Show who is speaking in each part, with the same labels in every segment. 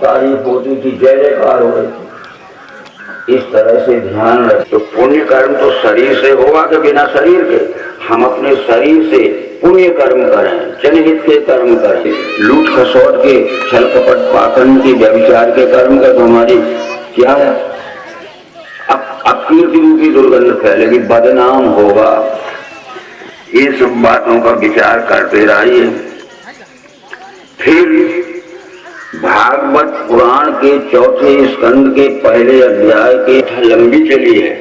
Speaker 1: तारीफ होती थी, जय जयकार हो रही थी। इस तरह से ध्यान रख। तो पुण्य कर्म तो शरीर से होगा कि बिना शरीर के? हम अपने शरीर से पुण्य कर्म करें, जनहित के कर्म करें, लूट खसोट के, छल कपट पाखंड के, व्यभिचार के कर्म का तो हमारी क्या है? अपकीर्ति रूपी दुर्गंध फैलेगी, बदनाम होगा। ये सब बातों का विचार करते रहिए। फिर भागवत पुराण के चौथे स्कंद के पहले अध्याय के लंबी चली है,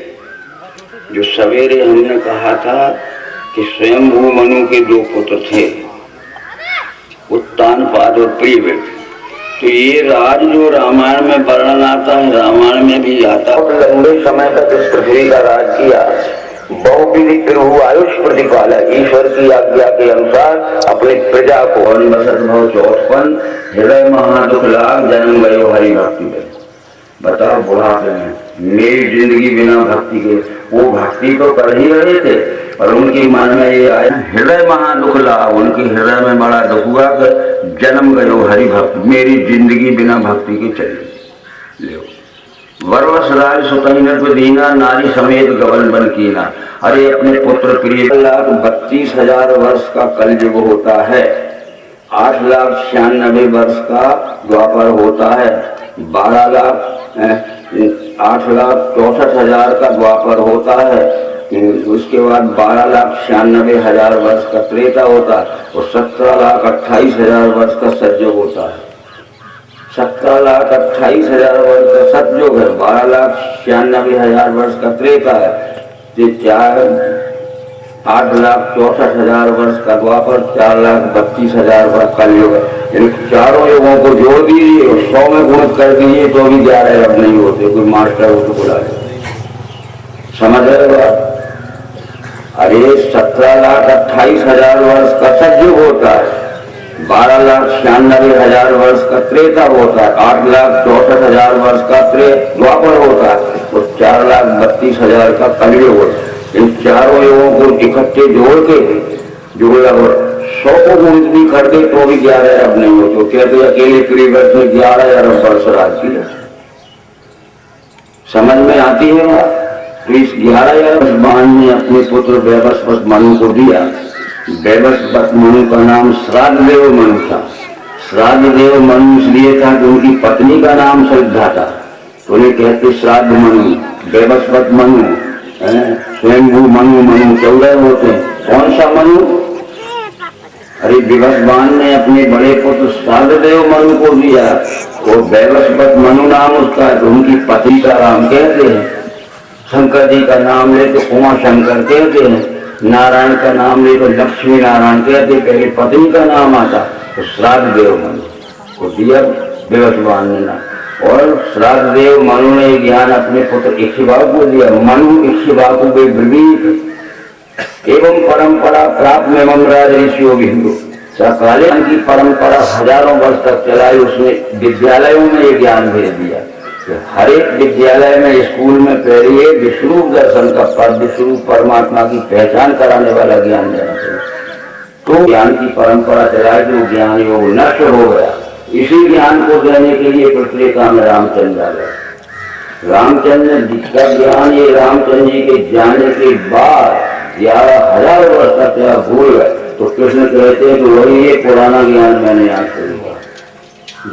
Speaker 1: जो सवेरे हमने कहा था कि स्वयंभू मनु के दो पुत्र थे, उत्तानपाद और प्रियव्रत। तो ये राज जो रामायण में वर्णन आता है, रामायण में भी आता है। लंबे समय तक इस पृथ्वी का राज किया, बहुविधि प्रभु आयुष प्रतिपाला, ईश्वर की आज्ञा के अनुसार अपनी प्रजा को। 54 हृदय महादुख लाग, जन्म गयो हरि भक्ति में। बताओ बुढ़ापे में मेरी जिंदगी बिना भक्ति के, वो भक्ति तो कर ही रहे थे और उनकी मन में ये आया, हृदय महादुख लाग, उनके हृदय में बड़ा दुख हुआ कि जन्म गयो हरि भक्ति, मेरी जिंदगी बिना भक्ति के चली। ले वरवस राज सुतंत्र दीना, नारी समेत गबन बन कीना। अरे अपने पुत्र प्रिय 1,32,000 वर्ष का कलयुग होता है, 8,96,000 वर्ष का द्वापर होता है, 8,64,000 का द्वापर होता है, उसके बाद 12,96,000 वर्ष का त्रेता होता है और 17,28,000 वर्ष का सतयुग होता है। 17,28,000 वर्ष का सतयुग है, 12,96,000 वर्ष का त्रेता है, 8,64,000 वर्ष का द्वापर, 4,32,000 वर्ष कलयुग है। इन चारों युगों को जोड़ दीजिए और 100 में गुणित कर दीजिए तो भी 11 अब नहीं होते। कोई मास्टर हो तो बुला ले, समझ रहे बात? अरे 17,28,000 वर्ष का सतयुग होता है, 12,96,000 वर्ष का त्रेता होता है, 8,64,000 वर्ष का द्वापर होता है और 4,32,000 का कलयुग होता है। इन चारों युगों को इकट्ठे जोड़ के जो 100 को गुणित भी कर दे तो भी 11 अब नहीं हो। तो कहते अकेले प्रियव्रत में 11 वर्ष राज किया। समझ में आती है बात? तो इस 11 बाण ने अपने पुत्र वैवस्वत मनु को दिया। वैवस्वत मनु का नाम श्राद्धदेव मनु था। श्राद्धदेव मनु इसलिए था कि उनकी पत्नी का नाम श्रद्धा था, तो उन्हें कहते श्राद्ध मनु, वैवस्वत मनु, स्वयंभू मनु, मनु 14 होते हैं। कौन सा मनु? अरे विवस्वान ने अपने बड़े पुत्र श्राद्धदेव मनु को दिया और वैवस्वत मनु नाम उसका, तो उनकी पत्नी का नाम कहते हैं। शंकर जी का नाम ले तो उमा शंकर कहते हैं, नारायण का नाम ले तो लक्ष्मी नारायण कहते, पहले पत्नी का नाम आता तो श्राद्धदेव मनु को दिया विवस्वान ने नाम। और श्राद्धदेव मनु ने ज्ञान अपने पुत्र इक्ष्वाकु को दिया। मनु इक्ष्वाकु के विविध एवं परंपरा प्राप्त में राज ऋषियों बिंदु सकाले की परंपरा हजारों वर्ष तक चलाई। उसने विद्यालयों में ये ज्ञान भेज दिया। हर एक विद्यालय में, स्कूल में पहले विष्णु दर्शन का पर विष्णु परमात्मा की पहचान कराने वाला ज्ञान देना चाहिए। तो ज्ञान की परंपरा चलाई, जो ज्ञान योग नष्ट हो गया। इसी ज्ञान को देने के लिए पृथ्वी का में रामचंद्र आ गए। रामचंद्र जी का ज्ञान, ये रामचंद्र जी के जाने के बाद 11,000 वर्ष तक क्या भूल गए। तो कृष्ण कहते हैं कि वही ये पुराना ज्ञान मैंने याद कर लिया।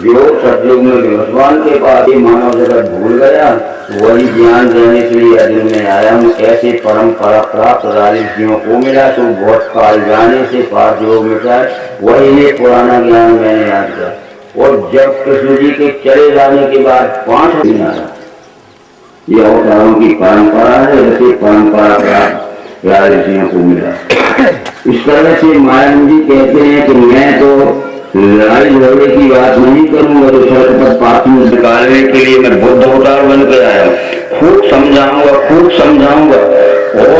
Speaker 1: जो सतयुग में विवस्वान के पास ही मानव जगत भूल गया, वही ज्ञान देने के लिए अर्जुन में आया हूँ। ऐसे परंपरा प्राप्त राजर्षियों को मिला तो बहुत काल जाने से पाप योग मिटा, वही ये पुराना ज्ञान मैंने याद किया। और जब कृष्ण जी के चले जाने के बाद 5 दिन आया, यह अवतारों की परंपरा है। ऐसे परंपरा प्राप्त राजर्षियों को मिला। इस तरह से मायावी जी कहते हैं कि मैं तो लड़ाई झगड़े की बात नहीं करूंगा, तो सड़क पर पापी निकालने के लिए मैं बुद्ध अवतार बन के आया। खूब समझाऊंगा और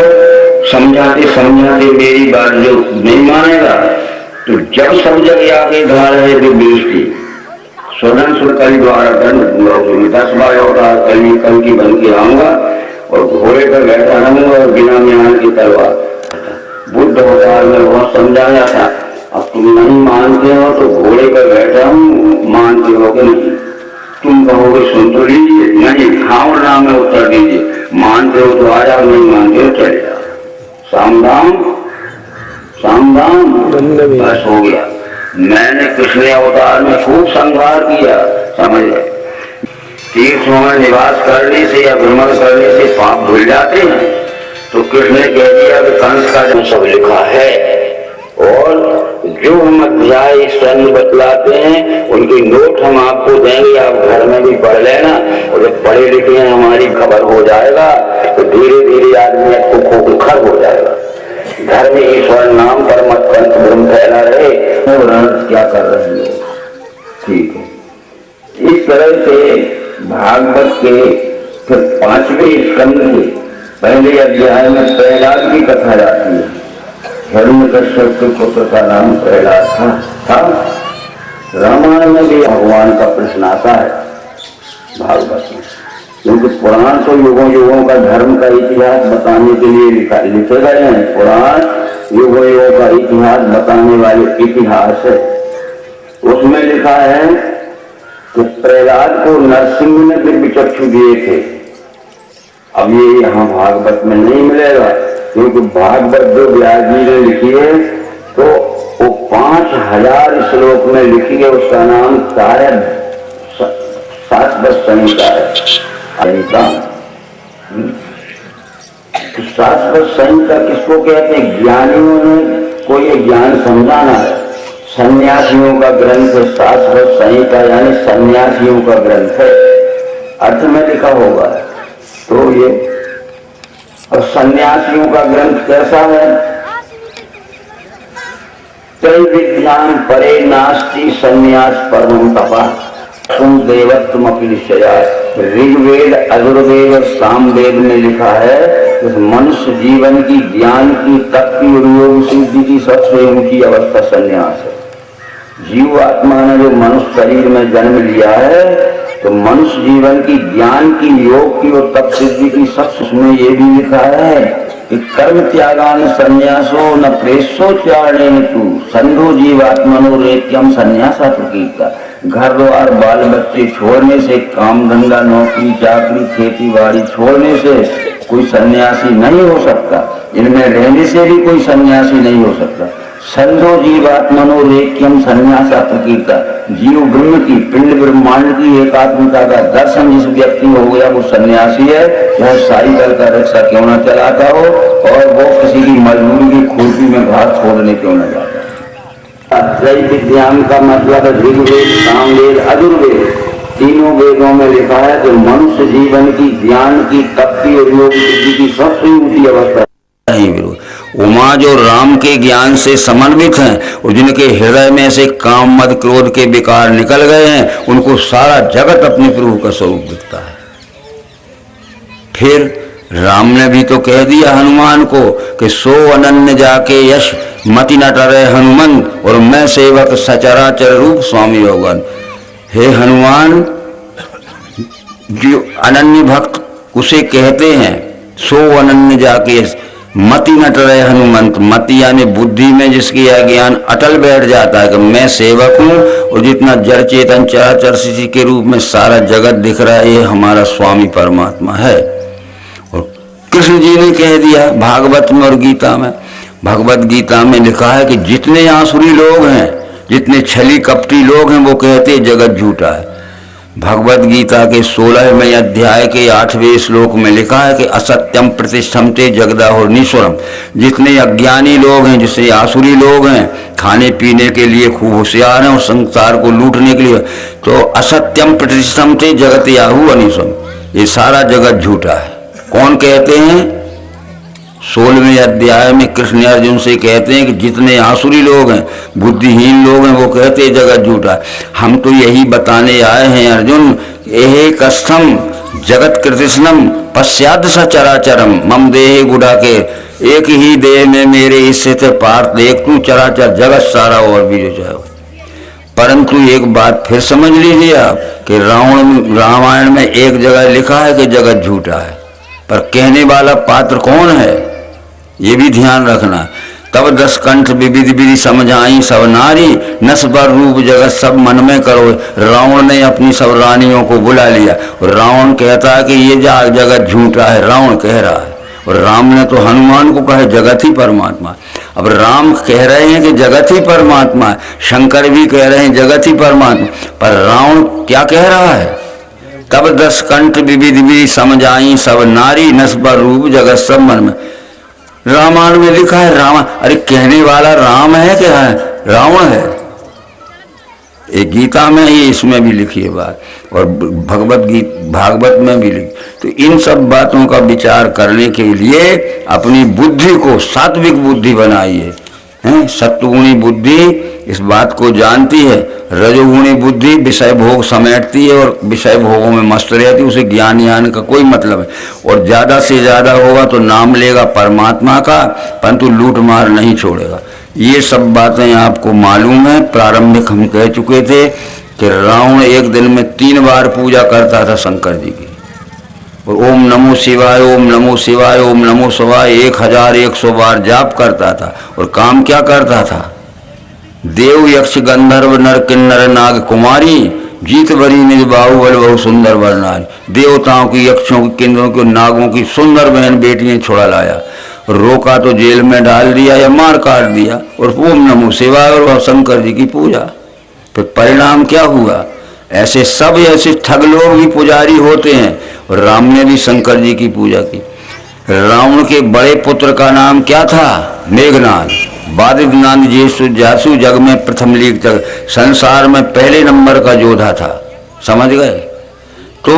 Speaker 1: समझाते समझाते मेरी बात जो नहीं मानेगा तो जब सब जगह आगे धार है तो बेइज्जती स्वधन सुरकली द्वारा दंड 10 बार अवतार कल की बन के आऊंगा और घोड़े पर बैठा रहूंगा और बिना ज्ञान की तलवार। बुद्ध अवतार में बहुत समझाया था। अब तुम नहीं मानते हो तो घोड़े पर बैठा हूँ, मानते हो कि नहीं? तुम कहोगे सुन तो लीजिए, नहीं हाँ और ना में उत्तर दीजिए। मानते हो तो आ जाओ, नहीं मानते हो चले जाओ। सामदाम सामदाम बस हो गया। मैंने कृष्ण अवतार में खूब संहार किया, समझ गए। तीर्थों में निवास करने से या भ्रमण करने से पाप भूल जाते हैं। तो कृष्ण ने कह दिया कि कंस का जो सब लिखा है, और जो हम अध्याय स्वयं बतलाते हैं उनकी नोट हम आपको देंगे, आप घर में भी पढ़ लेना। और जब पढ़े लिखे हैं हमारी खबर हो जाएगा तो धीरे धीरे आदमी आपको खोखर हो जाएगा। घर में ईश्वर नाम पर मत पंथ ब्रह्म फैला रहे, क्या कर रहे हैं। ठीक है, इस तरह से भागवत के 5वें स्कंद के पहले अध्याय में प्रहलाद की कथा जाती है। हिरण्यकश्यप के पुत्र का नाम प्रहलाद था। रामायण में भी भगवान का प्रश्न आता है भागवत में, क्योंकि पुराण तो युगों युगों का धर्म का इतिहास बताने के लिए लिखे गए हैं। पुराण युगों युगों का इतिहास बताने वाले इतिहास है। उसमें लिखा है कि प्रहलाद को नरसिंह ने दिव्य चक्षु दिए थे। अब ये यहाँ भागवत में नहीं मिलेगा, क्योंकि भागवत जो व्यास जी ने लिखी है तो वो 5000 श्लोक में लिखी है। उसका नाम शायद शाश्वत संहिता है। शाश्वत संहिता किसको कहते हैं? ज्ञानियों ने कोई ये ज्ञान समझाना है। सन्यासियों का ग्रंथ है शाश्वत संहिता, यानी सन्यासियों का ग्रंथ है, अर्थ में लिखा होगा। तो ये और सन्यासियों का ग्रंथ कैसा है? कई विज्ञान परे नास्ति सन्यास परम तपा तुम देवत्व अपनिशया। ऋग्वेद, अजुर्वेद और सामवेद में लिखा है कि मनुष्य जीवन की ज्ञान की, तप की और योग सिद्धि की सबसे ऊंची अवस्था सन्यास है। जीव आत्मा ने जो मनुष्य शरीर में जन्म लिया है तो मनुष्य जीवन की, ज्ञान की, योग की और तप सिद्धि की सबसे, उसमें ये भी लिखा है कि कर्म त्यागान संन्यासो न प्रेसो त्यागेन तू संधो जीवात्मनो रेत्यम संन्यासा प्रकीर्ता। घर द्वार बाल बच्चे छोड़ने से, काम धंधा नौकरी चाकरी खेती बाड़ी छोड़ने से कोई सन्यासी नहीं हो सकता। इनमें रहने से भी कोई सन्यासी नहीं हो सकता। संधो जीवात्मनो रेक्यम संन्यासा प्रकीर्ता। जीव ब्रह्म की, पिंड ब्रह्मांड की एकात्मता का दर्शन जिस व्यक्ति हो गया वो सन्यासी है। वह साइकिल का रिक्शा क्यों न चलाता हो और वो किसी की मजदूरी की खुरपी में घास खोदने क्यों न जाता। त्रय विज्ञान का मतलब ऋग्वेद, सामवेद, अजुर्वेद, तीनों वेदों में लिखा है कि मनुष्य जीवन की, ज्ञान की, तप की और योग सिद्धि की सबसे ऊंची अवस्था नहीं विरोध। उमा जो राम के ज्ञान से समन्वित हैं और जिनके हृदय में से काम मद क्रोध के विकार निकल गए हैं, उनको सारा जगत अपने प्रभु का स्वरूप दिखता है। फिर राम ने भी तो कह दिया हनुमान को कि सो अनन्य जाके यश मति न टरे हनुमंत और मैं सेवक सचराचर रूप स्वामी योगन। हे हनुमान, जो अनन्य भक्त उसे कहते हैं, सो अनन्य जाके मति न टरे हनुमंत। मति यानी बुद्धि में जिसकी अज्ञान अटल बैठ जाता है कि मैं सेवक हूँ और जितना जड़ चेतन चराचर स्थिति के रूप में सारा जगत दिख रहा है ये हमारा स्वामी परमात्मा है। और कृष्ण जी ने कह दिया भागवत में और गीता में, भगवत गीता में लिखा है कि जितने आसुरी लोग हैं, जितने छली कपटी लोग हैं वो कहते जगत झूठा है। भगवत गीता के 16वें अध्याय के 8वें श्लोक में लिखा है कि असत्यम प्रतिष्ठमते जगदाहुर्नीश्वरम। जितने अज्ञानी लोग हैं, जिससे आसुरी लोग हैं, खाने पीने के लिए खूब होशियार हैं और संसार को लूटने के लिए, तो असत्यम प्रतिष्ठमते जगत्याहु अनीश्वरम, ये सारा जगत झूठा है। कौन कहते हैं? 16वें अध्याय में कृष्ण अर्जुन से कहते हैं कि जितने आसुरी लोग हैं, बुद्धिहीन लोग हैं, वो कहते हैं जगत झूठा। हम तो यही बताने आए हैं अर्जुन, एहे कस्थम जगत कृतिष्णम पश्चाद सचराचरम मम देहे गुड़ा के। एक ही देह में मेरे स्थित पार्थ देख तू चराचर जगत सारा और भी जो चाहे। परंतु एक बात फिर समझ लीजिए आप कि रामायण में एक जगह लिखा है कि जगत झूठा है, पर कहने वाला पात्र कौन है ये भी ध्यान रखना। तब 10 कंठ विविध विधि समझाई सब नारी, नस पर रूप जगत सब मन में करो। रावण ने अपनी सब रानियों को बुला लिया और रावण कहता है कि ये जगत झूठा है, रावण कह रहा है। और राम ने तो हनुमान को कहा जगत ही परमात्मा। अब राम कह रहे हैं कि जगत ही परमात्मा है, शंकर भी कह रहे हैं जगत ही परमात्मा, पर रावण क्या कह रहा है? तब 10 कंठ विविध विधि समझाई सब नारी, नस पर रूप जगत सब मन में। रामायण में लिखा है रावण, अरे कहने वाला राम है क्या है? रावण है। एक गीता में ही इसमें भी लिखी है बात, और भागवत में भी लिखी। तो इन सब बातों का विचार करने के लिए अपनी बुद्धि को सात्विक बुद्धि बनाइए। सत्वगुणी बुद्धि इस बात को जानती है, रजोगुणी बुद्धि विषय भोग समेटती है और विषय भोगों में मस्त रहती है, उसे ज्ञान का कोई मतलब है। और ज़्यादा से ज़्यादा होगा तो नाम लेगा परमात्मा का, परंतु लूट मार नहीं छोड़ेगा। ये सब बातें आपको मालूम है। प्रारंभिक हम कह चुके थे कि रावण एक दिन में 3 बार पूजा करता था शंकर जी की, और ओम नमो शिवाय, ओम नमो शिवाय, ओम नमो शिवाय 1100 बार जाप करता था। और काम क्या करता था? देव यक्ष गंधर्व नर किन्नर नाग कुमारी, जीत भरी निज बाहुबल बहु सुंदर वरनारी। देवताओं की, यक्षों की, किन्नरों की, नागों की सुंदर बहन बेटियां छुड़ा लाया, रोका तो जेल में डाल दिया या मार काट दिया, और ओम नमो शिवाय और शंकर जी की पूजा। फिर परिणाम क्या हुआ? ऐसे सब ऐसे ठग लोग भी पुजारी होते हैं। और राम ने भी शंकर जी की पूजा की। रावण के बड़े पुत्र का नाम क्या था? मेघनाद। बादिनाद जासु जग में प्रथम लीक जग, संसार में पहले नंबर का योद्धा था। समझ गए? तो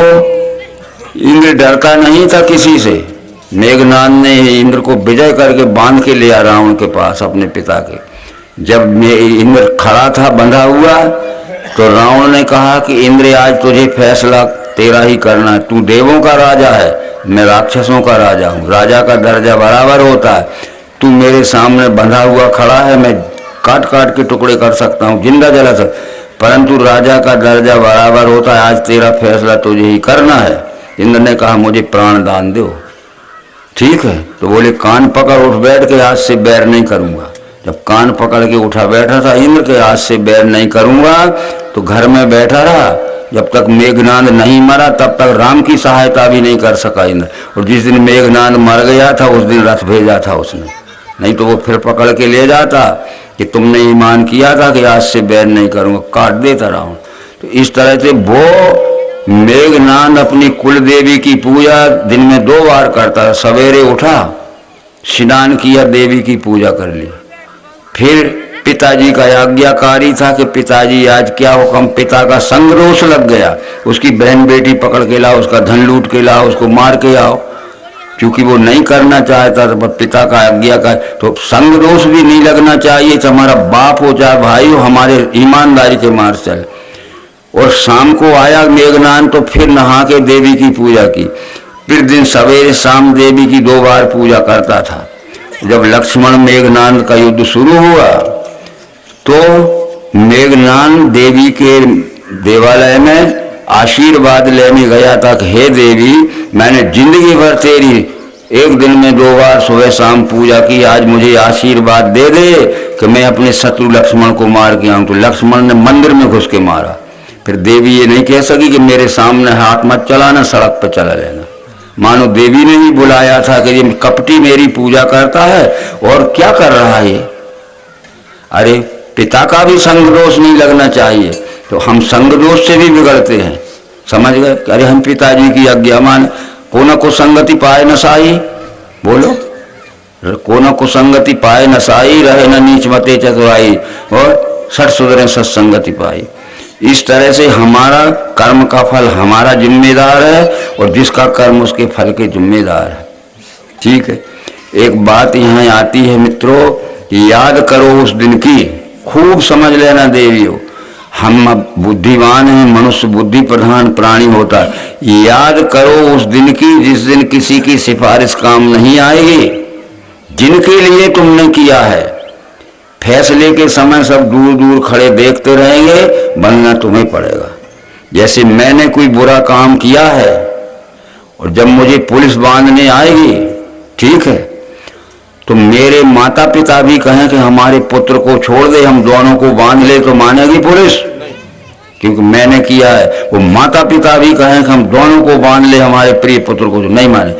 Speaker 1: इंद्र डरता नहीं था किसी से। मेघनाद ने इंद्र को विजय करके बांध के लिया रावण के पास अपने पिता के। जब इंद्र खड़ा था बंधा हुआ, तो रावण ने कहा कि इंद्र आज तुझे फैसला तेरा ही करना है। तू देवों का राजा है, मैं राक्षसों का राजा हूँ। राजा का दर्जा बराबर होता है। तू मेरे सामने बंधा हुआ खड़ा है, मैं काट काट के टुकड़े कर सकता हूँ, जिंदा जला सकता, परंतु राजा का दर्जा बराबर होता है। आज तेरा फैसला तुझे ही करना है। इंद्र ने कहा मुझे प्राण दान दो। ठीक है, तो बोले कान पकड़ उठ बैठ के आज से बैर नहीं करूंगा। जब कान पकड़ के उठा बैठा था इंद्र के आज से बैर नहीं करूंगा, तो घर में बैठा रहा। जब तक मेघनाद नहीं मरा तब तक राम की सहायता भी नहीं कर सका इंद्र। और जिस दिन मेघनाद मर गया था उस दिन रथ भेजा था उसने, नहीं तो वो फिर पकड़ के ले जाता कि तुमने ईमान किया था कि आज से बैर नहीं करूंगा, काट देता रावण। तो इस तरह से वो मेघनाद अपनी कुल देवी की पूजा दिन में 2 बार करता था। सवेरे उठा, स्नान किया, देवी की पूजा कर ली। फिर पिताजी का आज्ञाकारी था कि पिताजी आज क्या हुक्म। पिता का संग दोष लग गया, उसकी बहन बेटी पकड़ के लाओ, उसका धन लूट के लाओ, उसको मार के आओ, क्योंकि वो नहीं करना चाहता था। पर पिता का आज्ञा का तो संग दोष भी नहीं लगना चाहिए। हमारा बाप हो चाहे भाई हो, हमारे ईमानदारी के मार्ग चले। और शाम को आया मेघनाद तो फिर नहा के देवी की पूजा की। फिर दिन सवेरे शाम देवी की 2 बार पूजा करता था। जब लक्ष्मण मेघनाद का युद्ध शुरू हुआ तो मेघनाद देवी के देवालय में आशीर्वाद लेने गया था कि हे देवी, मैंने जिंदगी भर तेरी एक दिन में 2 बार सुबह शाम पूजा की, आज मुझे आशीर्वाद दे दे कि मैं अपने शत्रु लक्ष्मण को मार के आऊं। तो लक्ष्मण ने मंदिर में घुस के मारा। फिर देवी ये नहीं कह सकी कि मेरे सामने हाथ मत चलाना, सड़क पर चला लेना। मानो देवी ने ही बुलाया था कि ये कपटी मेरी पूजा करता है और क्या कर रहा है ये। अरे पिता का भी संग दोष नहीं लगना चाहिए, तो हम संग दोष से भी बिगड़ते हैं। समझ गए? अरे हम पिताजी की आज्ञा मान, को न कुसंगति पाए न साई, बोलो, को न कुसंगति पाए न साई, रहे न नीच मते चतुराई, और सठ सुधरे सत्संगति पाई। इस तरह से हमारा कर्म का फल हमारा जिम्मेदार है, और जिसका कर्म उसके फल के जिम्मेदार है। ठीक है, एक बात यहाँ आती है मित्रों, याद करो उस दिन की, खूब समझ लेना देवियों। हम बुद्धिमान हैं, मनुष्य बुद्धि प्रधान प्राणी होता है। याद करो उस दिन की जिस दिन किसी की सिफारिश काम नहीं आएगी, जिनके लिए तुमने किया है। फैसले के समय सब दूर दूर खड़े देखते रहेंगे, बनना तुम्हें पड़ेगा। जैसे मैंने कोई बुरा काम किया है और जब मुझे पुलिस बांधने आएगी, ठीक है, तो मेरे माता पिता भी कहें कि हमारे पुत्र को छोड़ दे, हम दोनों को बांध ले, तो मानेगी पुलिस? क्योंकि मैंने किया है। वो माता पिता भी कहें कि हम दोनों को बांध ले, हमारे प्रिय पुत्र को, नहीं माने।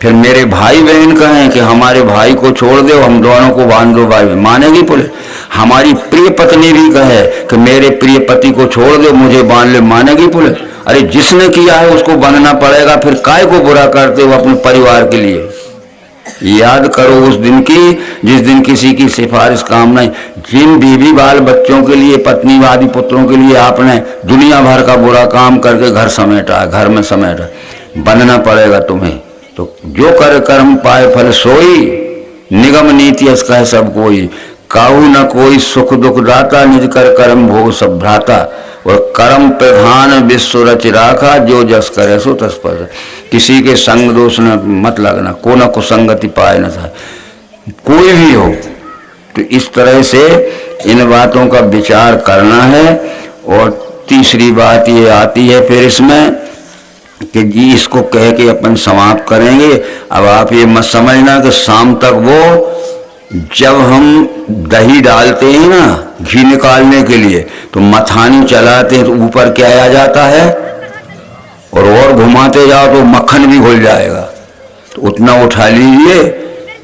Speaker 1: फिर मेरे भाई बहन कहें कि हमारे भाई को छोड़ दो, हम दोनों को बांध दो, भाई मानेगी पुलिस? हमारी प्रिय पत्नी भी कहे कि मेरे प्रिय पति को छोड़ दो, मुझे बांध ले, मानेगी पुलिस? अरे जिसने किया है उसको बांधना पड़ेगा, फिर काय को बुरा करते हो अपने परिवार के लिए? याद करो उस दिन की जिस दिन किसी की सिफारिश काम नहीं। जिन बीवी बाल बच्चों के लिए, पत्नीवादी पुत्रों के लिए आपने दुनिया भर का बुरा काम करके घर समेटा, घर में समेटा, बनना पड़ेगा तुम्हें। तो जो कर कर्म पाए फल सोई, निगम नीति अस कह सब कोई, काहू न कोई सुख दुख दाता, निज कर कर्म भोग सब भ्राता। और कर्म प्रधान विश्व रच राखा, जो जस करे सो तस पर। किसी के संग दोष न मत लगना, को न कुसंगति पाए न था, कोई भी हो। तो इस तरह से इन बातों का विचार करना है। और तीसरी बात ये आती है फिर इसमें कि जी इसको कह के अपन समाप्त करेंगे। अब आप ये मत समझना कि शाम तक वो, जब हम दही डालते हैं ना घी निकालने के लिए, तो मथानी चलाते हैं तो ऊपर क्या आ जाता है, और घुमाते जाओ तो मक्खन भी घुल जाएगा, तो उतना उठा लीजिए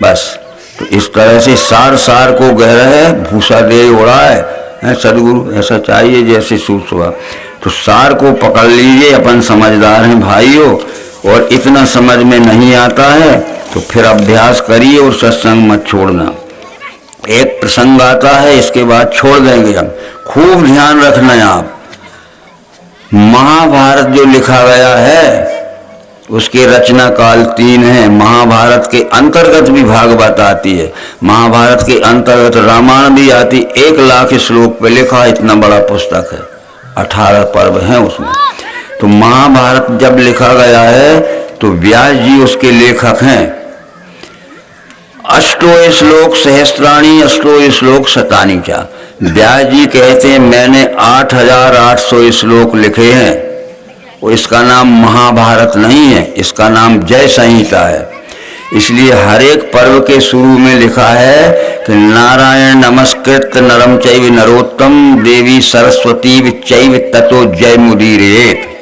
Speaker 1: बस। तो इस तरह से सार सार को गहरा है, भूसा दे उड़ाए, सदगुरु ऐसा चाहिए जैसे सूत हुआ। तो सार को पकड़ लीजिए, अपन समझदार हैं भाइयों, और इतना समझ में नहीं आता है तो फिर अभ्यास करिए और सत्संग मत छोड़ना। एक प्रसंग आता है, इसके बाद छोड़ देंगे हम। खूब ध्यान रखना है आप। महाभारत जो लिखा गया है उसके रचना काल 3 है। महाभारत के अंतर्गत भी भागवत आती है, महाभारत के अंतर्गत रामायण भी आती। 1,00,000 श्लोक पे लिखा, इतना बड़ा पुस्तक है, 18 पर्व हैं उसमें। तो महाभारत जब लिखा गया है तो व्यास जी उसके लेखक हैं। अष्टो श्लोक सहस्त्राणी, अष्टो श्लोक शतानी चा। व्यास जी कहते हैं मैंने 8,800 श्लोक लिखे हैं। और इसका नाम महाभारत नहीं है, इसका नाम जय संहिता है। इसलिए हर एक पर्व के शुरू में लिखा है कि नारायण नमस्कृत नरम चैव नरोत्तम, देवी सरस्वती चैव ततो जय मुदीरयेत्।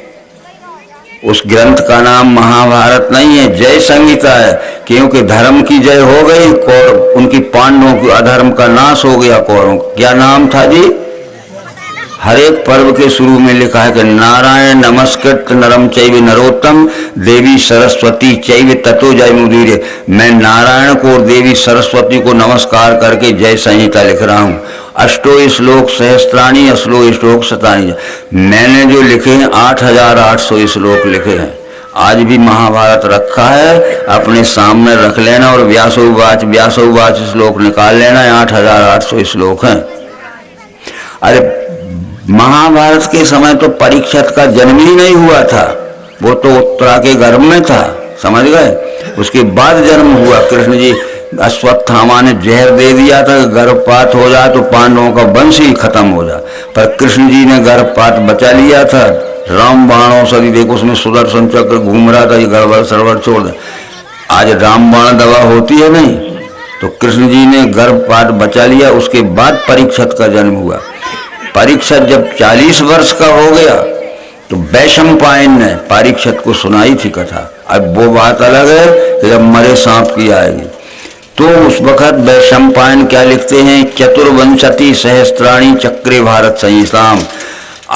Speaker 1: उस ग्रंथ का नाम महाभारत नहीं है, जय संहिता है। क्योंकि धर्म की जय हो गई, कौरव उनकी पांडवों की अधर्म का नाश हो गया। कौरवों क्या नाम था जी? हर एक पर्व के शुरू में लिखा है कि नारायण नमस्कृत नरम चैव नरोत्तम, देवी सरस्वती चैव ततो जय मुदीरे। मैं नारायण को और देवी सरस्वती को नमस्कार करके जय संहिता लिख रहा हूँ। अष्टो श्लोक सहस्त्राणी, अष्टो श्लोक शतानी। मैंने जो लिखे हैं 8,800 श्लोक लिखे हैं। आज भी महाभारत रखा है, अपने सामने रख लेना और व्यासोवाच श्लोक निकाल लेना। 8,800 श्लोक हैं। अरे महाभारत के समय तो परीक्षित का जन्म ही नहीं हुआ था, वो तो उत्तरा के गर्भ में था, समझ गए। उसके बाद जन्म हुआ। कृष्ण जी, अश्वत्थामा ने जहर दे दिया था कि गर्भपात हो जाए तो पांडवों का वंश ही खत्म हो जाए, पर कृष्ण जी ने गर्भपात बचा लिया था। राम बाणों से देखो, उसमें सुदर्शन चक्र घूम रहा था, ये गड़बड़ सरबड़ छोड़ दे। आज राम बाण दवा होती है नहीं, तो कृष्ण जी ने गर्भपात बचा लिया। उसके बाद परीक्षित का जन्म हुआ। परीक्षित जब 40 वर्ष का हो गया तो वैशंपायन ने परीक्षित को सुनाई थी कथा। अब वो बात अलग है कि जब मरे सांप की आएगी। तो उस वक्त वैशंपायन क्या लिखते हैं, चतुर्विंशति सहस्त्राणी चक्रे भारत संहिताम।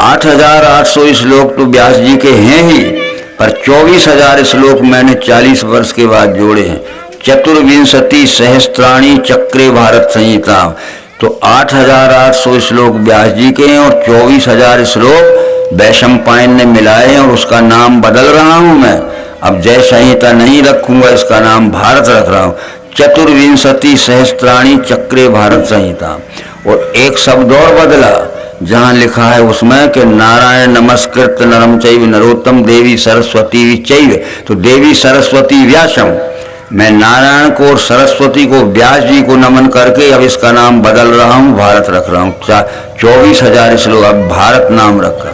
Speaker 1: 8,800 श्लोक तो व्यास जी के हैं ही, पर 24,000 श्लोक मैंने 40 वर्ष के बाद जोड़े हैं। चतुर्विंशति सहस्त्राणी चक्रे भारत संहिताम। तो 8,800 श्लोक व्यास जी के हैं और 24,000 श्लोक वैशंपायन ने मिलाए हैं, और उसका नाम बदल रहा हूं मैं। अब जय संहिता नहीं रखूंगा, इसका नाम भारत रख रहा हूं। चतुर्विंशति सहस्त्राणी चक्रे भारत संहिता। और एक शब्द और बदला, जहां लिखा है उसमें कि नारायण नमस्कृत नरम चैव नरोत्तम, देवी सरस्वती चैव। तो देवी सरस्वती व्यासम, मैं नारायण को और सरस्वती को, व्यास जी को नमन करके अब इसका नाम बदल रहा हूँ, भारत रख रहा हूँ। 24,000 श्लोक अब भारत नाम रखा।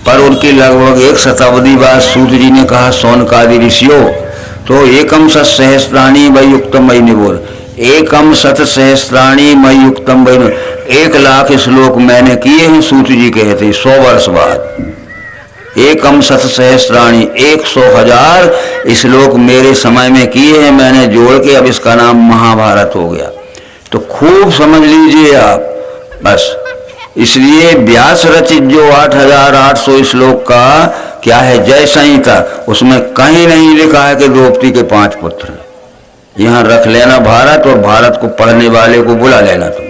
Speaker 1: पर उनकी लगभग 1 शताब्दी बाद सूत जी ने कहा, सोनकादि ऋषियों, तो एकम सहस्त्राणी वही युक्तम वही निबोध। एकम शत सहस्त्राणी मई युक्तम वैनो, 1,00,000 श्लोक मैंने किए हैं, सूत जी कहते 100 वर्ष बाद। एकम शत सहस्त्राणी, 100,000 श्लोक मेरे समय में किए हैं मैंने जोड़ के, अब इसका नाम महाभारत हो गया। तो खूब समझ लीजिए आप बस। इसलिए व्यास रचित जो 8,800 श्लोक का क्या है जय संहिता, उसमें कहीं नहीं लिखा है कि द्रौपदी के 5 पुत्र हैं। यहाँ रख लेना भारत, और भारत को पढ़ने वाले को बुला लेना तुम।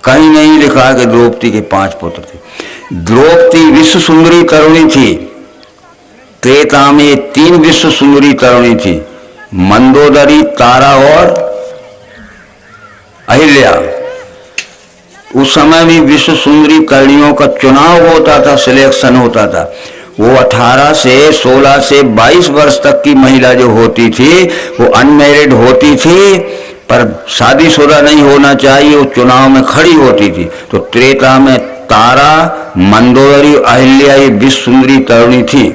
Speaker 1: कहीं नहीं लिखा है कि द्रौपदी के 5 पुत्र थे। द्रौपदी विश्व सुंदरी तरुणी थी। त्रेता में 3 विश्व सुंदरी तरुणी थी, मंदोदरी, तारा और अहिल्या। उस समय भी विश्व सुंदरी तरुणियों का चुनाव होता था, सिलेक्शन होता था। वो 18 से 16 से 22 वर्ष तक की महिला जो होती थी वो अनमैरिड होती थी, पर शादीशुदा नहीं होना चाहिए, वो चुनाव में खड़ी होती थी। तो त्रेता में तारा, मंदोदरी, अहिल्या ये विश्व सुंदरी तरुणी थी।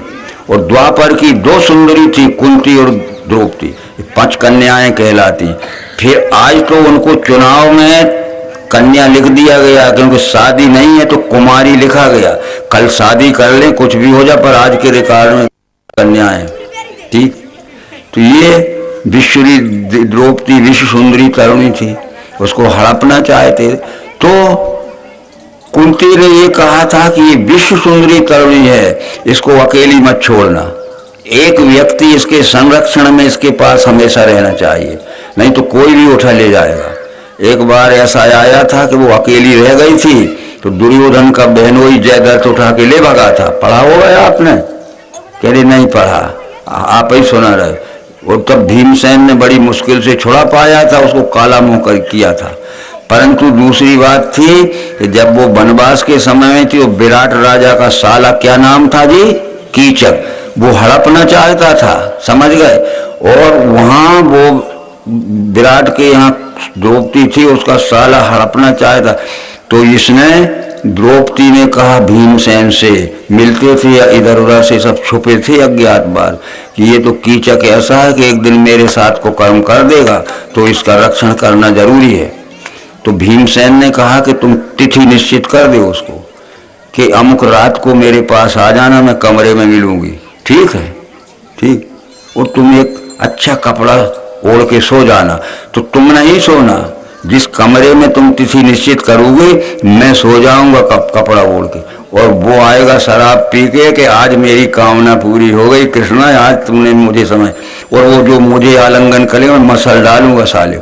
Speaker 1: और द्वापर की 2 सुंदरी थी, कुंती और द्रौपदी, 5 कन्याएं कहलाती। फिर आज तो उनको चुनाव में कन्या लिख दिया गया, क्योंकि शादी नहीं है तो कुमारी लिखा गया। कल शादी कर ले कुछ भी हो जाए, पर आज के रिकॉर्ड में कन्या है। ठीक, तो ये द्रौपदी विश्व सुंदरी तरुणी थी, उसको हड़पना चाहते। तो कुंती ने ये कहा था कि ये विश्व सुंदरी तरुणी है, इसको अकेली मत छोड़ना, एक व्यक्ति इसके संरक्षण में इसके पास हमेशा रहना चाहिए, नहीं तो कोई भी उठा ले जाएगा। एक बार ऐसा आया था कि वो अकेली रह गई थी, तो दुर्योधन का बहनोई जयद्रथ उठा के ले भगा था। पढ़ा होगा आपने? कह रहे नहीं पढ़ा, आप ही सुना रहे। और तब भीमसेन ने बड़ी मुश्किल से छुड़ा पाया था, उसको काला मुंह कर किया था। परंतु दूसरी बात थी कि जब वो वनवास के समय में थी, वो विराट राजा का साला क्या नाम था जी, कीचक, वो हड़पना चाहता था, समझ गए। और वहां वो विराट के यहाँ द्रौपदी थी, उसका साला हड़पना चाहता। तो इसने, द्रौपदी ने कहा भीमसेन से, मिलते थे या इधर उधर से सब छुपे थे अज्ञातवास, कि ये तो कीचक ऐसा है कि एक दिन मेरे साथ को कर्म कर देगा, तो इसका रक्षण करना जरूरी है। तो भीमसेन ने कहा कि तुम तिथि निश्चित कर दो उसको, कि अमुक रात को मेरे पास आ जाना, मैं कमरे में मिलूंगी। ठीक है, ठीक। और तुम एक अच्छा कपड़ा ओढ़ के सो जाना। तो तुम नहीं सोना, जिस कमरे में तुम तिथि निश्चित करोगे मैं सो जाऊंगा कपड़ा ओढ़ के, और वो आएगा शराब पी के कि आज मेरी कामना पूरी हो गई कृष्णा, आज तुमने मुझे समय, और वो जो मुझे आलिंगन करेगा मैं मसल डालूंगा साले।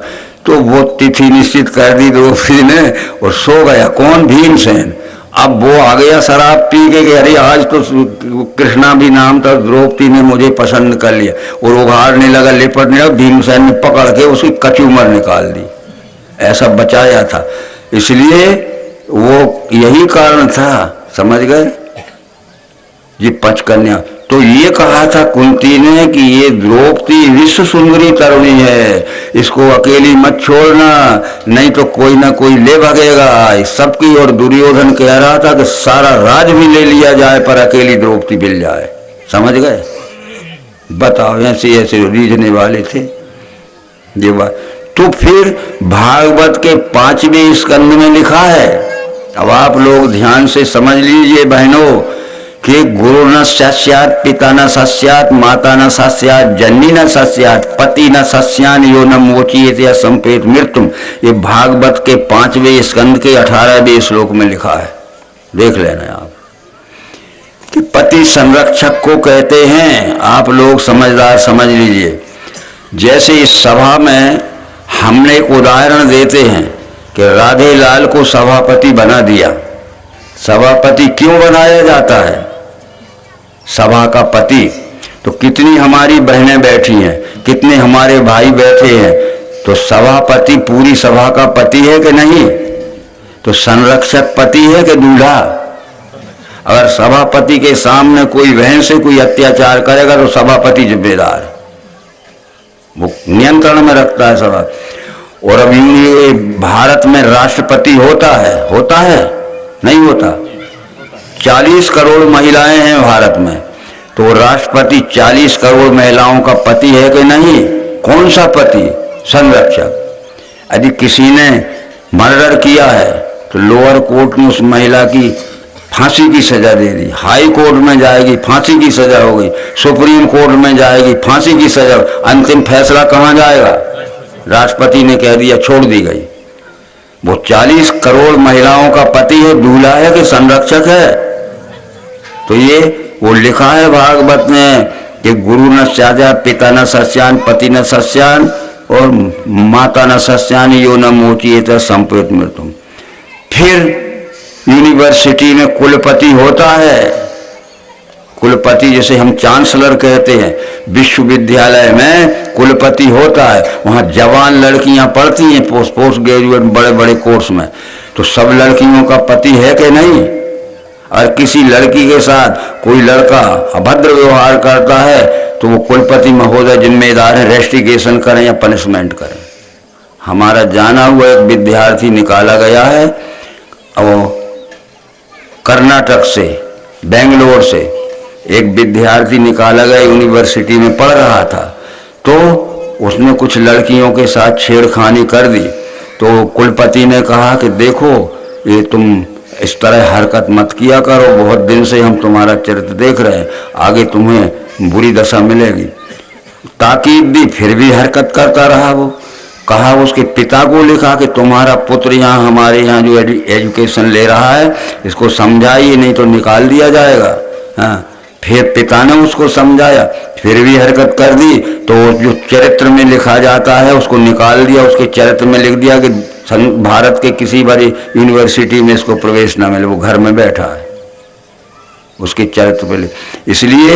Speaker 1: तो वो तिथि निश्चित कर दी द्रौपदी ने और सो गया। कौन? भीमसेन। अब वो आ गया शराब पी के कि अरे आज तो कृष्णा भी नाम था, द्रौपदी ने मुझे पसंद कर लिया, और उघाड़ने लगा, लिपटने लगा। भीमसेन ने पकड़ के उसकी कचूमर निकाल दी, ऐसा बचाया था। इसलिए वो यही कारण था, समझ गए, ये 5 कन्या। तो ये कहा था कुंती ने कि ये द्रौपदी विश्व सुंदरी तरुणी है, इसको अकेली मत छोड़ना, नहीं तो कोई ना कोई ले भागेगा सबकी। और दुर्योधन कह रहा था कि सारा राज भी ले लिया जाए पर अकेली द्रौपदी मिल जाए, समझ गए। बताओ, ऐसे ऐसे रीझने वाले थे ये बात। तो फिर भागवत के 5वें स्कंद में लिखा है, अब आप लोग ध्यान से समझ लीजिए बहनों, कि गुरु न सस्यात, पिता न सस्यात, माता न सस्यात, जननी न सस्यात, पति न सस्यान, यो न मोचियेत या संपेत मृत्युम। ये भागवत के 5वें स्कंद के 18वें श्लोक में लिखा है, देख लेना आप, कि पति संरक्षक को कहते हैं। आप लोग समझदार समझ लीजिए। जैसे इस सभा में हमने एक उदाहरण देते हैं कि राधे लाल को सभापति बना दिया। सभापति क्यों बनाया जाता है? सभा का पति। तो कितनी हमारी बहनें बैठी हैं, कितने हमारे भाई बैठे हैं, तो सभापति पूरी सभा का पति है कि नहीं? तो संरक्षक पति है कि दूल्हा? अगर सभापति के सामने कोई बहन से कोई अत्याचार करेगा तो सभापति जिम्मेदार है, वो नियंत्रण में रखता है सभा। और अब ये भारत में राष्ट्रपति होता है नहीं होता? 40 करोड़ महिलाएं हैं भारत में, तो राष्ट्रपति 40 करोड़ महिलाओं का पति है कि नहीं? कौन सा पति? संरक्षक। यदि किसी ने मर्डर किया है तो लोअर कोर्ट ने उस महिला की फांसी की सजा दे दी, हाई कोर्ट में जाएगी फांसी की सजा हो गई, सुप्रीम कोर्ट में जाएगी फांसी की सजा, अंतिम फैसला कहाँ जाएगा? राष्ट्रपति ने कह दिया, छोड़ दी गई। वो 40 करोड़ महिलाओं का पति है, दूल्हा है कि संरक्षक है? तो ये वो लिखा है भागवत में कि गुरु न स्याजा, पिता न सस्यान, पति न सस्यान और माता न सस्यान, यो न मोचिएत संपेत मृत्युम। फिर यूनिवर्सिटी में कुलपति होता है, कुलपति जिसे हम चांसलर कहते हैं, विश्वविद्यालय में कुलपति होता है। वहाँ जवान लड़कियां पढ़ती हैं पोस्ट ग्रेजुएट बड़े बड़े कोर्स में, तो सब लड़कियों का पति है कि नहीं? और किसी लड़की के साथ कोई लड़का अभद्र व्यवहार करता है तो वो कुलपति महोदय जिम्मेदार है, रेस्टिगेशन करें या पनिशमेंट करें। हमारा जाना हुआ एक विद्यार्थी निकाला गया है, और कर्नाटक से, बेंगलोर से एक विद्यार्थी निकाला गया, यूनिवर्सिटी में पढ़ रहा था, तो उसने कुछ लड़कियों के साथ छेड़खानी कर दी। तो कुलपति ने कहा कि देखो, ये तुम इस तरह हरकत मत किया करो, बहुत दिन से हम तुम्हारा चरित्र देख रहे हैं, आगे तुम्हें बुरी दशा मिलेगी। ताकीद दी, फिर भी हरकत करता रहा। वो कहा, उसके पिता को लिखा कि तुम्हारा पुत्र यहाँ हमारे यहाँ जो एजुकेशन ले रहा है इसको समझाइए, नहीं तो निकाल दिया जाएगा। हाँ, फिर पिता ने उसको समझाया, फिर भी हरकत कर दी, तो जो चरित्र में लिखा जाता है उसको निकाल दिया। उसके चरित्र में लिख दिया कि भारत के किसी बड़ी यूनिवर्सिटी में इसको प्रवेश न मिले, वो घर में बैठा है, उसके चरित्र पे। इसलिए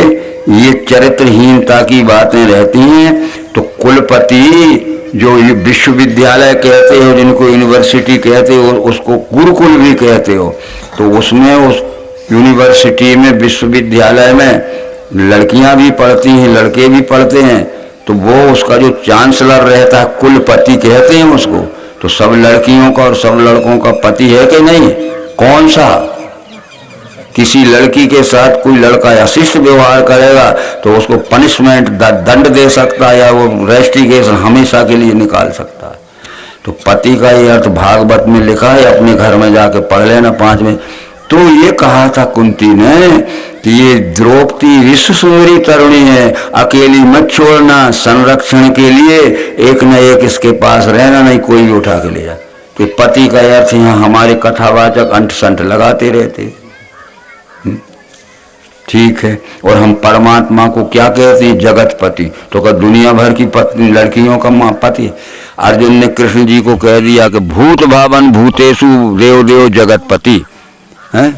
Speaker 1: ये चरित्रहीनता की बातें रहती हैं। तो कुलपति जो विश्वविद्यालय कहते हो, जिनको यूनिवर्सिटी कहते हो, उसको गुरुकुल भी कहते हो, तो उसमें उस यूनिवर्सिटी में, विश्वविद्यालय में लड़कियां भी पढ़ती हैं, लड़के भी पढ़ते हैं, तो वो उसका जो चांसलर रहता है, कुलपति कहते हैं उसको। तो सब लड़कियों का और सब लड़कों का पति है कि नहीं? कौन सा? किसी लड़की के साथ कोई लड़का अशिष्ट व्यवहार करेगा तो उसको पनिशमेंट, दंड दे सकता है, या वो रेस्टिगेशन हमेशा के लिए निकाल सकता है। तो पति का ये अर्थ भागवत में लिखा है, अपने घर में जाके पढ़ लेना 5 में। तो ये कहा था कुंती ने कि ये द्रौपदी विश्व सुंदरी तरुणी है, अकेली मत छोड़ना, संरक्षण के लिए एक न एक इसके पास रहना, नहीं कोई भी उठा के ले जा। तो पति का अर्थ यहाँ हमारे कथावाचक अंट संट लगाते रहते। ठीक है, और हम परमात्मा को क्या कहते हैं? जगतपति। तो क्या दुनिया भर की पत्नी लड़कियों का माँ पति? अर्जुन ने कृष्ण जी को कह दिया कि भूत भावन भूतेषु देव देव जगतपति है।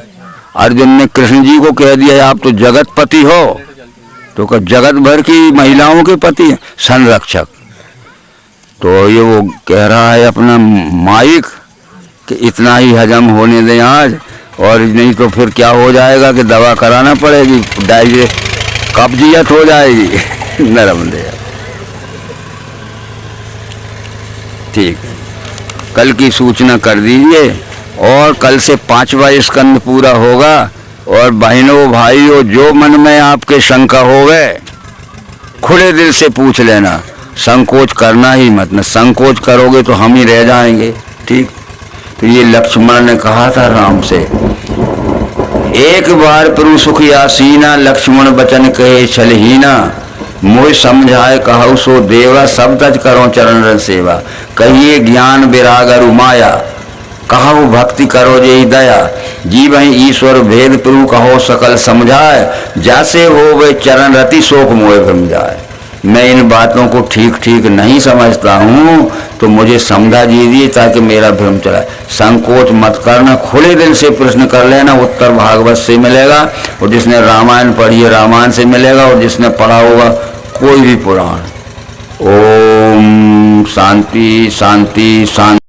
Speaker 1: अर्जुन ने कृष्ण जी को कह दिया आप तो जगतपति हो, तो क्या जगत भर की महिलाओं के पति हैं? संरक्षक। तो ये वो कह रहा है अपना माइक कि इतना ही हजम होने दें आज, और नहीं तो फिर क्या हो जाएगा कि दवा कराना पड़ेगी, कब्जियत हो जाएगी। नरम दे। ठीक है, कल की सूचना कर दीजिए, और कल से 5वां स्कंद पूरा होगा। और बहनों भाइयों, जो मन में आपके शंका हो गए खुले दिल से पूछ लेना, संकोच करना ही मत। न संकोच करोगे तो हम ही रह जाएंगे। ठीक, तो ये लक्ष्मण ने कहा था राम से, एक बार प्रभु सुख आसीना, लक्ष्मण बचन कहे छलहीना, मोह समझाए कहु सो देवा, सब तज करो चरण रन सेवा, कहिए ज्ञान विराग अरु माया, कहु भक्ति करो जे दया, जीव ईश्वर भेद प्रभु कहो सकल समझाए, जैसे हो वे चरण रति शोक मोह भ्रम जाए। मैं इन बातों को ठीक ठीक नहीं समझता हूँ, तो मुझे समझा दीजिए ताकि मेरा भ्रम चला। संकोच मत करना, खुले दिल से प्रश्न कर लेना, उत्तर भागवत से मिलेगा, और जिसने रामायण पढ़ी है रामायण से मिलेगा, और जिसने पढ़ा होगा कोई भी पुराण। ओम शांति शांति शांति।